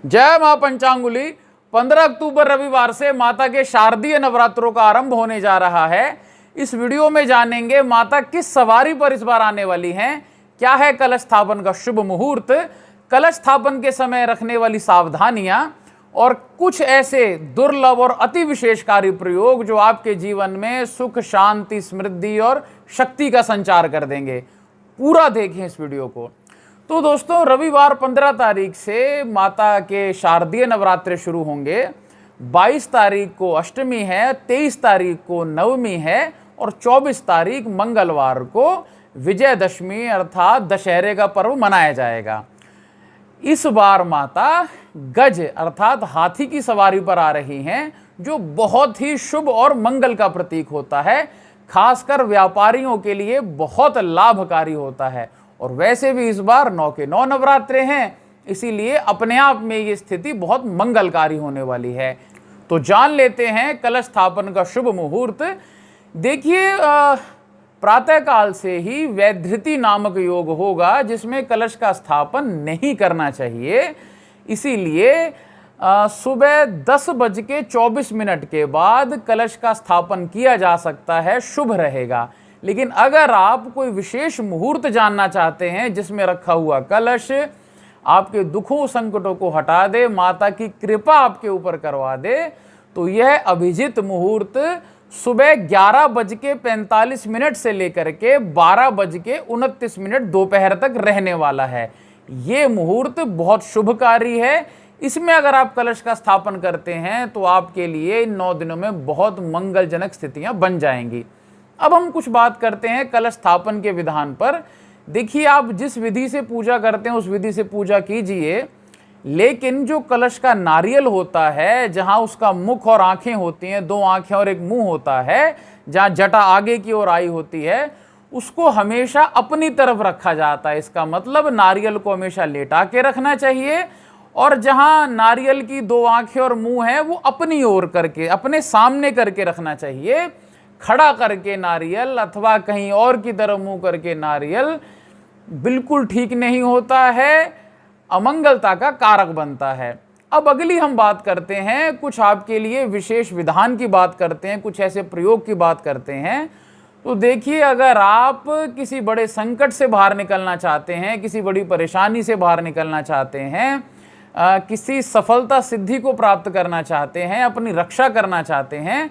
जय मां पंचांगुली। 15 अक्टूबर रविवार से माता के शारदीय नवरात्रों का आरंभ होने जा रहा है। इस वीडियो में जानेंगे माता किस सवारी पर इस बार आने वाली हैं, क्या है कलश स्थापन का शुभ मुहूर्त, कलश स्थापन के समय रखने वाली सावधानियां और कुछ ऐसे दुर्लभ और अति विशेषकारी प्रयोग जो आपके जीवन में सुख, शांति, समृद्धि और शक्ति का संचार कर देंगे। पूरा देखें इस वीडियो को। तो दोस्तों, रविवार 15 तारीख से माता के शारदीय नवरात्रे शुरू होंगे। 22 तारीख को अष्टमी है, 23 तारीख को नवमी है और 24 तारीख मंगलवार को विजयदशमी अर्थात दशहरे का पर्व मनाया जाएगा। इस बार माता गज अर्थात हाथी की सवारी पर आ रही हैं, जो बहुत ही शुभ और मंगल का प्रतीक होता है। खासकर व्यापारियों के लिए बहुत लाभकारी होता है। और वैसे भी इस बार 9 के 9 नवरात्रे हैं, इसीलिए अपने आप में ये स्थिति बहुत मंगलकारी होने वाली है। तो जान लेते हैं कलश स्थापन का शुभ मुहूर्त। देखिए, प्रातःकाल से ही वैधृति नामक योग होगा, जिसमें कलश का स्थापन नहीं करना चाहिए। इसीलिए सुबह 10:24 के बाद कलश का स्थापन किया जा सकता है, शुभ रहेगा। लेकिन अगर आप कोई विशेष मुहूर्त जानना चाहते हैं जिसमें रखा हुआ कलश आपके दुखों संकटों को हटा दे, माता की कृपा आपके ऊपर करवा दे, तो यह अभिजित मुहूर्त सुबह 11:45 से लेकर के 12:29 दोपहर तक रहने वाला है। ये मुहूर्त बहुत शुभकारी है। इसमें अगर आप कलश का स्थापन करते हैं तो आपके लिए इन 9 दिनों में बहुत मंगलजनक स्थितियां बन जाएंगी। अब हम कुछ बात करते हैं कलश स्थापन के विधान पर। देखिए, आप जिस विधि से पूजा करते हैं उस विधि से पूजा कीजिए, लेकिन जो कलश का नारियल होता है, जहां उसका मुख और आंखें होती हैं, 2 आंखें और एक मुंह होता है, जहां जटा आगे की ओर आई होती है, उसको हमेशा अपनी तरफ रखा जाता है। इसका मतलब नारियल को हमेशा लेटा के रखना चाहिए और जहां नारियल की 2 आंखें और मुंह है वो अपनी ओर करके, अपने सामने करके रखना चाहिए। खड़ा करके नारियल अथवा कहीं और की तरफ मुंह करके नारियल बिल्कुल ठीक नहीं होता है, अमंगलता का कारक बनता है। अब अगली हम बात करते हैं, कुछ आपके लिए विशेष विधान की बात करते हैं, कुछ ऐसे प्रयोग की बात करते हैं। तो देखिए, अगर आप किसी बड़े संकट से बाहर निकलना चाहते हैं, किसी बड़ी परेशानी से बाहर निकलना चाहते हैं, किसी सफलता सिद्धि को प्राप्त करना चाहते हैं, अपनी रक्षा करना चाहते हैं,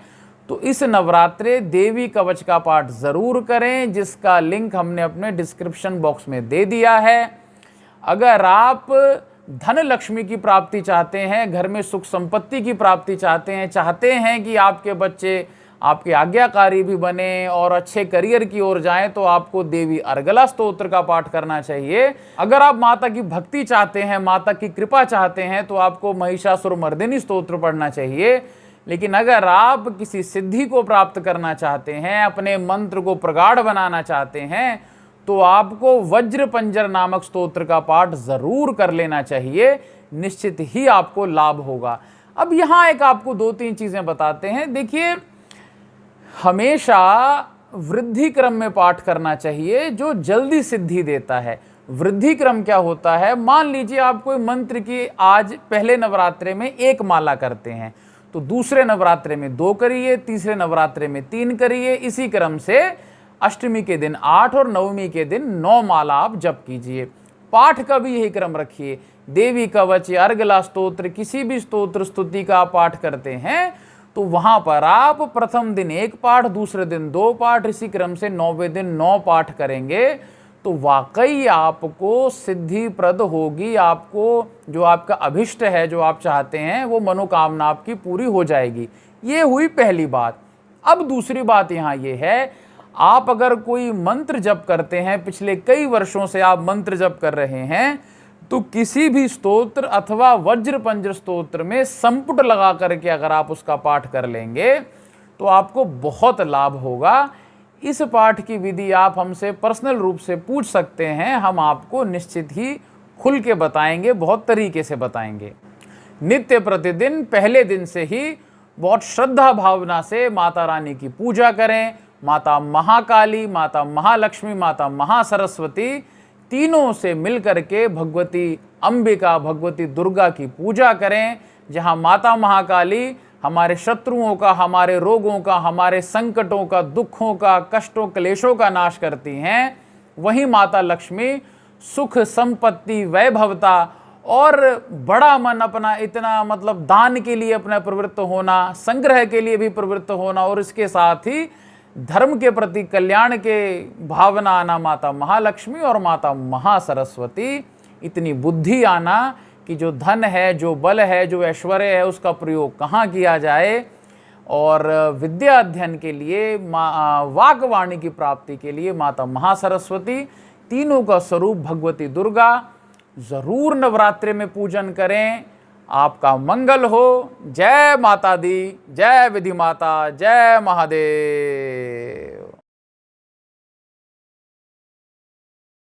तो इस नवरात्रे देवी कवच का पाठ जरूर करें, जिसका लिंक हमने अपने डिस्क्रिप्शन बॉक्स में दे दिया है। अगर आप धन लक्ष्मी की प्राप्ति चाहते हैं, घर में सुख संपत्ति की प्राप्ति चाहते हैं कि आपके बच्चे आपके आज्ञाकारी भी बने और अच्छे करियर की ओर जाएं, तो आपको देवी अर्गला स्तोत्र का पाठ करना चाहिए। अगर आप माता की भक्ति चाहते हैं, माता की कृपा चाहते हैं, तो आपको महिषासुरमर्दिनी स्तोत्र पढ़ना चाहिए। लेकिन अगर आप किसी सिद्धि को प्राप्त करना चाहते हैं, अपने मंत्र को प्रगाढ़ बनाना चाहते हैं, तो आपको वज्र पंजर नामक स्तोत्र का पाठ जरूर कर लेना चाहिए। निश्चित ही आपको लाभ होगा। अब यहां एक आपको 2-3 चीजें बताते हैं। देखिए, हमेशा वृद्धि क्रम में पाठ करना चाहिए, जो जल्दी सिद्धि देता है। वृद्धि क्रम क्या होता है? मान लीजिए आप कोई मंत्र की आज पहले नवरात्रे में 1 माला करते हैं, तो दूसरे नवरात्रे में 2 करिए, तीसरे नवरात्रे में 3 करिए। इसी क्रम से अष्टमी के दिन 8 और नवमी के दिन 9 माला आप जप कीजिए। पाठ का भी यही क्रम रखिए। देवी कवच या अर्गला स्तोत्र, किसी भी स्तोत्र स्तुति का आप पाठ करते हैं तो वहां पर आप प्रथम दिन 1 पाठ, दूसरे दिन 2 पाठ, इसी क्रम से 9वें दिन 9 पाठ करेंगे, तो वाकई आपको सिद्धि प्रद होगी। आपको जो आपका अभिष्ट है, जो आप चाहते हैं, वो मनोकामना आपकी पूरी हो जाएगी। ये हुई पहली बात। अब दूसरी बात यहाँ ये है, आप अगर कोई मंत्र जप करते हैं, पिछले कई वर्षों से आप मंत्र जप कर रहे हैं, तो किसी भी स्तोत्र अथवा वज्र पंजर स्तोत्र में संपुट लगा करके अगर आप उसका पाठ कर लेंगे तो आपको बहुत लाभ होगा। इस पाठ की विधि आप हमसे पर्सनल रूप से पूछ सकते हैं, हम आपको निश्चित ही खुल के बताएंगे, बहुत तरीके से बताएंगे। नित्य प्रतिदिन पहले दिन से ही बहुत श्रद्धा भावना से माता रानी की पूजा करें। माता महाकाली, माता महालक्ष्मी, माता महासरस्वती तीनों से मिलकर के भगवती अंबिका, भगवती दुर्गा की पूजा करें। जहां माता महाकाली हमारे शत्रुओं का, हमारे रोगों का, हमारे संकटों का, दुखों का, कष्टों क्लेशों का नाश करती हैं, वहीं माता लक्ष्मी सुख, संपत्ति, वैभवता और बड़ा मन अपना इतना मतलब दान के लिए अपना प्रवृत्त होना, संग्रह के लिए भी प्रवृत्त होना और इसके साथ ही धर्म के प्रति कल्याण के भावना आना, माता महालक्ष्मी और माता महासरस्वती इतनी बुद्धि आना कि जो धन है, जो बल है, जो ऐश्वर्य है, उसका प्रयोग कहाँ किया जाए और विद्या अध्ययन के लिए, वाकवाणी की प्राप्ति के लिए माता महासरस्वती, तीनों का स्वरूप भगवती दुर्गा जरूर नवरात्रि में पूजन करें। आपका मंगल हो। जय माता दी, जय विधि माता, जय महादेव।